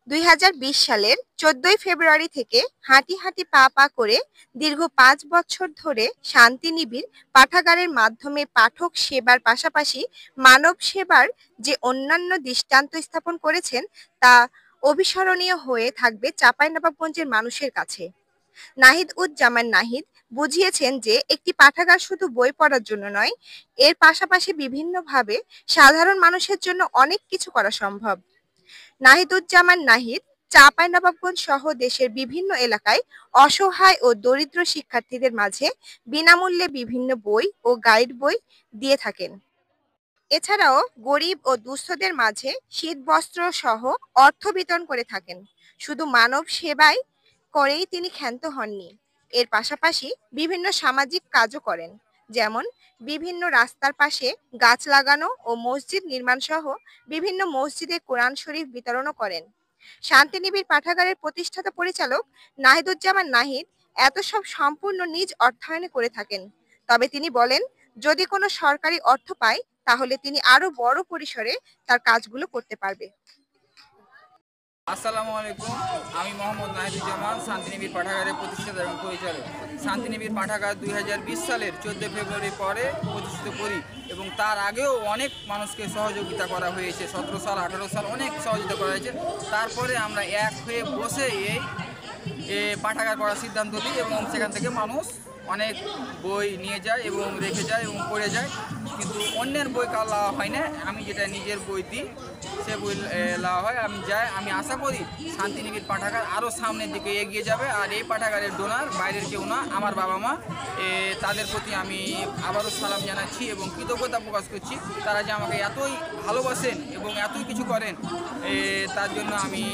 2020 সালের 14 ফেব্রুয়ারি থেকে হাঁটি হাঁটি পা পা করে দীর্ঘ 5 বছর ধরে শান্তিনিবিড় পাঠাগারের মাধ্যমে পাঠক সেবার পাশাপাশি মানব সেবার যে অন্যান্য দৃষ্টান্ত স্থাপন করেছেন তা অবিস্মরণীয় হয়ে থাকবে চাঁপাইনবাবগঞ্জের মানুষের কাছে। নাহিদ-উজ-জামান নাহিদ বুঝিয়েছেন যে একটি পাঠাগার শুধু বই পড়ার জন্য নয়, এর পাশাপাশি বিভিন্নভাবে সাধারণ মানুষের জন্য অনেক কিছু করা সম্ভব। নাহিদুজ্জামান নাহিদ চাঁপাইনবাবগঞ্জ সহ দেশের বিভিন্ন এলাকায় অসহায় ও দরিদ্র শিক্ষার্থীদের মাঝে বিনামূল্যে বিভিন্ন বই ও গাইড বই দিয়ে থাকেন। এছাড়াও গরিব ও দুস্থদের মাঝে শীতবস্ত্র সহ অর্থ বিতরণ করে থাকেন। শুধু মানব সেবায় করেই তিনি ক্ষান্ত হননি, এর পাশাপাশি বিভিন্ন সামাজিক কাজও করেন। যেমন বিভিন্ন রাস্তার পাশে গাছ লাগানো ও মসজিদ নির্মাণ সহ বিভিন্ন মসজিদে কোরআন শরীফ বিতরণও করেন। শান্তিনিবিড় পাঠাগারের প্রতিষ্ঠাতা পরিচালক নাহিদুজ্জামান নাহিদ এত সব সম্পূর্ণ নিজ অর্থায়নে করে থাকেন। তবে তিনি বলেন, যদি কোনো সরকারি অর্থ পায় তাহলে তিনি আরো বড় পরিসরে তার কাজগুলো করতে পারবে। আসসালামু আলাইকুম, আমি মোহাম্মদ নাহিদুজ্জামান, শান্তিনিবিড় পাঠাগারের প্রতিষ্ঠাতা এবং পরিচালক। শান্তিনিবিড় পাঠাগার 2020 সালের 14 ফেব্রুয়ারি পরে প্রতিষ্ঠিত করি এবং তার আগেও অনেক মানুষকে সহযোগিতা করা হয়েছে। 17 সাল 18 সাল অনেক সহযোগিতা করা হয়েছে। তারপরে আমরা এক হয়ে বসে এই পাঠাগার করার সিদ্ধান্ত নিই এবং সেখান থেকে মানুষ অনেক বই নিয়ে যায় এবং রেখে যায় এবং পড়ে যায়, কিন্তু অন্যের বই কার লাওয়া হয় না। আমি যেটা নিজের বই দিই সে বই লাওয়া হয়। আমি আশা করি শান্তিনিবিড় পাঠাগার আরও সামনের দিকে এগিয়ে যাবে। আর এই পাঠাগারের ডোনার বাইরের কেউ না, আমার বাবা মা। তাদের প্রতি আমি আবারও সালাম জানাচ্ছি এবং কৃতজ্ঞতা প্রকাশ করছি। তারা যে আমাকে এতই ভালোবাসেন এবং এতই কিছু করেন, তার জন্য আমি